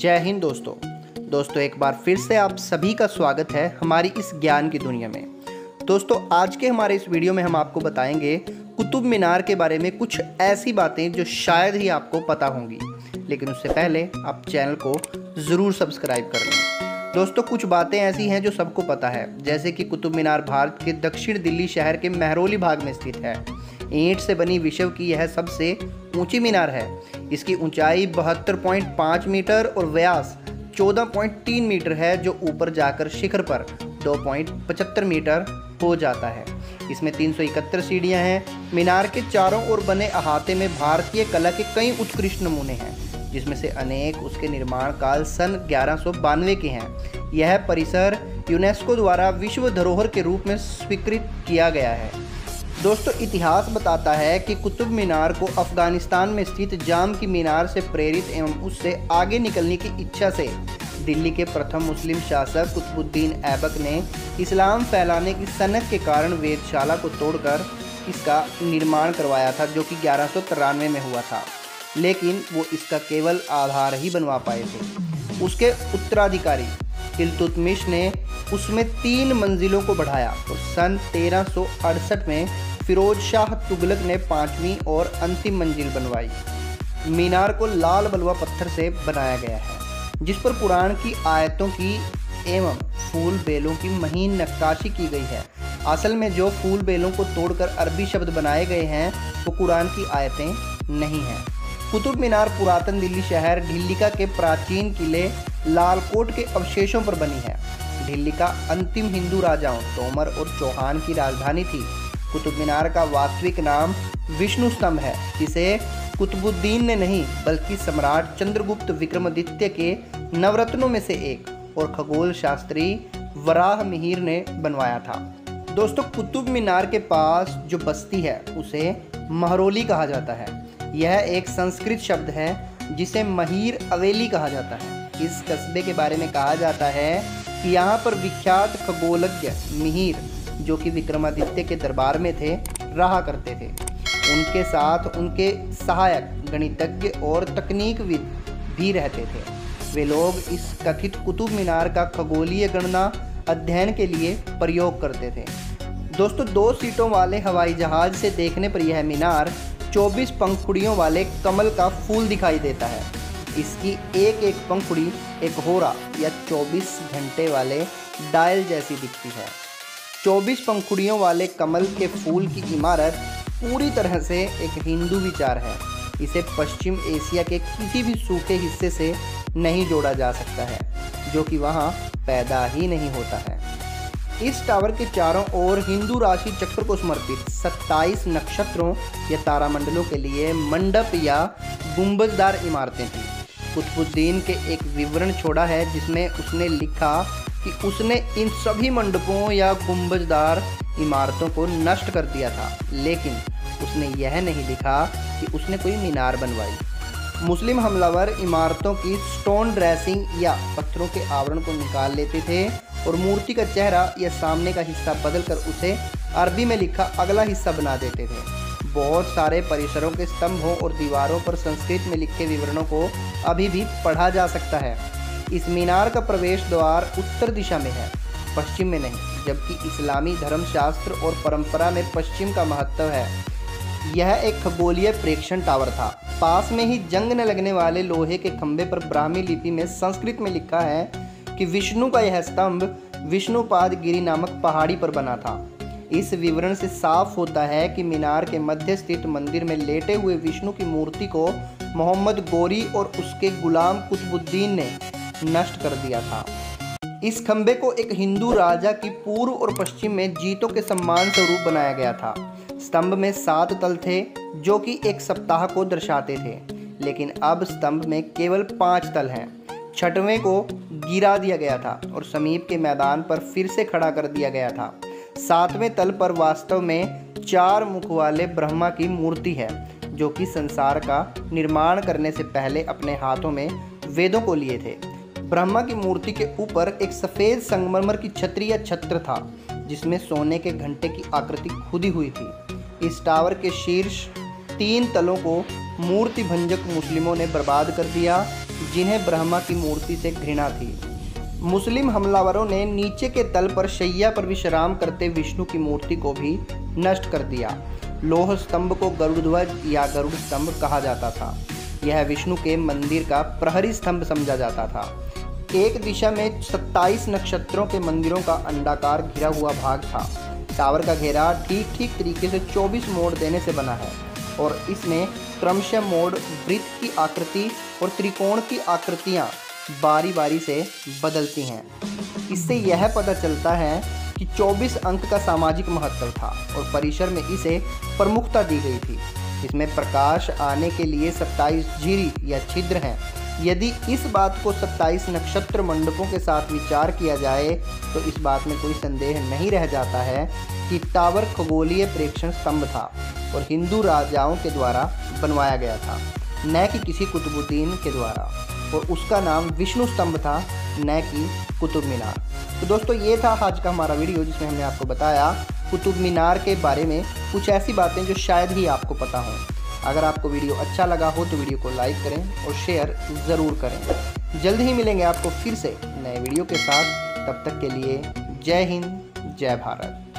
जय हिंद दोस्तों एक बार फिर से आप सभी का स्वागत है हमारी इस ज्ञान की दुनिया में। दोस्तों आज के हमारे इस वीडियो में हम आपको बताएंगे कुतुब मीनार के बारे में कुछ ऐसी बातें जो शायद ही आपको पता होंगी, लेकिन उससे पहले आप चैनल को ज़रूर सब्सक्राइब कर लें। दोस्तों कुछ बातें ऐसी हैं जो सबको पता है, जैसे कि कुतुब मीनार भारत के दक्षिण दिल्ली शहर के महरौली भाग में स्थित है। ईंट से बनी विश्व की यह सबसे ऊंची मीनार है। इसकी ऊंचाई 72.5 मीटर और व्यास 14.3 मीटर है, जो ऊपर जाकर शिखर पर 2.75 मीटर हो जाता है। इसमें 371 सीढ़ियां हैं। मीनार के चारों ओर बने अहाते में भारतीय कला के कई उत्कृष्ट नमूने हैं, जिसमें से अनेक उसके निर्माण काल सन 1192 के हैं। यह परिसर यूनेस्को द्वारा विश्व धरोहर के रूप में स्वीकृत किया गया है। दोस्तों इतिहास बताता है कि कुतुब मीनार को अफगानिस्तान में स्थित जाम की मीनार से प्रेरित एवं उससे आगे निकलने की इच्छा से दिल्ली के प्रथम मुस्लिम शासक कुतुबुद्दीन ऐबक ने इस्लाम फैलाने की सनक के कारण वेधशाला को तोड़कर इसका निर्माण करवाया था, जो कि 1193 में हुआ था, लेकिन वो इसका केवल आधार ही बनवा पाए थे। उसके उत्तराधिकारी इल्तुतमिश ने उसमें 3 मंजिलों को बढ़ाया और सन 1368 में फिरोज शाह तुगलक ने 5वीं और अंतिम मंजिल बनवाई। मीनार को लाल बलुआ पत्थर से बनाया गया है, जिस पर कुरान की आयतों की एवं फूल बेलों की महीन नक्काशी की गई है। असल में जो फूल बेलों को तोड़कर अरबी शब्द बनाए गए हैं वो कुरान की आयतें नहीं हैं। कुतुब मीनार पुरातन दिल्ली शहर ढिल्लिका के प्राचीन किले लालकोट के अवशेषों पर बनी है। ढिल्लिका अंतिम हिंदू राजाओं तोमर और चौहान की राजधानी थी। कुतुब मीनार का वास्तविक नाम विष्णु स्तंभ है, जिसे कुतुबुद्दीन ने नहीं बल्कि सम्राट चंद्रगुप्त विक्रमादित्य के नवरत्नों में से एक और खगोल शास्त्री वराह मिहिर ने बनवाया था। दोस्तों कुतुब मीनार के पास जो बस्ती है उसे महरौली कहा जाता है। यह एक संस्कृत शब्द है जिसे महीर अवेली कहा जाता है। इस कस्बे के बारे में कहा जाता है कि यहाँ पर विख्यात खगोलज्ञ मिहिर, जो कि विक्रमादित्य के दरबार में थे, रहा करते थे। उनके साथ उनके सहायक गणितज्ञ और तकनीकविद भी रहते थे। वे लोग इस कथित कुतुब मीनार का खगोलीय गणना अध्ययन के लिए प्रयोग करते थे। दोस्तों 2 सीटों वाले हवाई जहाज से देखने पर यह मीनार 24 पंखुड़ियों वाले कमल का फूल दिखाई देता है। इसकी एक एक पंखुड़ी एक होरा या 24 घंटे वाले डायल जैसी दिखती है। 24 पंखुड़ियों वाले कमल के फूल की इमारत पूरी तरह से एक हिंदू विचार है। इसे पश्चिम एशिया के किसी भी सूखे हिस्से से नहीं जोड़ा जा सकता है, जो कि वहाँ पैदा ही नहीं होता है। इस टावर के चारों ओर हिंदू राशि चक्र को समर्पित 27 नक्षत्रों या तारामंडलों के लिए मंडप या गुंबजदार इमारतें थीं। कुतुबुद्दीन के एक विवरण छोड़ा है जिसमें उसने लिखा कि उसने इन सभी मंडपों या गुंबजदार इमारतों को नष्ट कर दिया था, लेकिन उसने यह नहीं लिखा कि उसने कोई मीनार बनवाई। मुस्लिम हमलावर इमारतों की स्टोन ड्रेसिंग या पत्थरों के आवरण को निकाल लेते थे और मूर्ति का चेहरा या सामने का हिस्सा बदलकर उसे अरबी में लिखा अगला हिस्सा बना देते थे। बहुत सारे परिसरों के स्तंभों और दीवारों पर संस्कृत में लिखे विवरणों को अभी भी पढ़ा जा सकता है। इस मीनार का प्रवेश द्वार उत्तर दिशा में है, पश्चिम में नहीं, जबकि इस्लामी धर्मशास्त्र और परंपरा में पश्चिम का महत्व है। यह एक खगोलीय प्रेक्षण टावर था। पास में ही जंग न लगने वाले लोहे के खंभे पर ब्राह्मी लिपि में संस्कृत में लिखा है कि विष्णु का यह स्तंभ विष्णुपाद गिरी नामक पहाड़ी पर बना था। इस विवरण से साफ होता है कि मीनार के मध्य स्थित मंदिर में लेटे हुए विष्णु की मूर्ति को मोहम्मद गोरी और उसके गुलाम कुतुबुद्दीन ने नष्ट कर दिया था। इस खंबे को एक हिंदू राजा की पूर्व और पश्चिम में जीतों के सम्मान स्वरूप बनाया गया था। स्तंभ में 7 तल थे, जो कि एक सप्ताह को दर्शाते थे, लेकिन अब स्तंभ में केवल 5 तल हैं। 6वें को गिरा दिया गया था और समीप के मैदान पर फिर से खड़ा कर दिया गया था। 7वें तल पर वास्तव में 4 मुख वाले ब्रह्मा की मूर्ति है, जो कि संसार का निर्माण करने से पहले अपने हाथों में वेदों को लिए थे। ब्रह्मा की मूर्ति के ऊपर एक सफ़ेद संगमरमर की छतरी या छत्र था, जिसमें सोने के घंटे की आकृति खुदी हुई थी। इस टावर के शीर्ष 3 तलों को मूर्ति भंजक मुस्लिमों ने बर्बाद कर दिया। जिन्हें ब्रह्मा की मूर्ति से घृणा थी। मुस्लिम हमलावरों ने नीचे के तल पर शैया पर विश्राम करते विष्णु की मूर्ति को भी नष्ट कर दिया। लौह स्तंभ को गरुड़ ध्वज या गरुड़ स्तंभ कहा जाता था। यह विष्णु के मंदिर का प्रहरी स्तंभ समझा जाता था। एक दिशा में 27 नक्षत्रों के मंदिरों का अंडाकार घिरा हुआ भाग था। टावर का घेरा ठीक तरीके से 24 मोड़ देने से बना है और इसमें क्रमशः मोड़, वृत्त की आकृति और त्रिकोण की आकृतियां बारी बारी से बदलती हैं। इससे यह पता चलता है कि 24 अंक का सामाजिक महत्व था और परिसर में इसे प्रमुखता दी गई थी। इसमें प्रकाश आने के लिए 27 झिरी या छिद्र हैं। यदि इस बात को 27 नक्षत्र मंडपों के साथ विचार किया जाए तो इस बात में कोई संदेह नहीं रह जाता है कि टावर खगोलीय प्रेक्षण स्तंभ था और हिंदू राजाओं के द्वारा बनवाया गया था, न कि किसी कुतुबुद्दीन के द्वारा, और उसका नाम विष्णु स्तंभ था, न कि कुतुब मीनार। तो दोस्तों, ये था आज का हमारा वीडियो जिसमें हमने आपको बताया कुतुब मीनार के बारे में कुछ ऐसी बातें जो शायद ही आपको पता हों। अगर आपको वीडियो अच्छा लगा हो तो वीडियो को लाइक करें और शेयर ज़रूर करें। जल्द ही मिलेंगे आपको फिर से नए वीडियो के साथ। तब तक के लिए जय हिंद, जय भारत।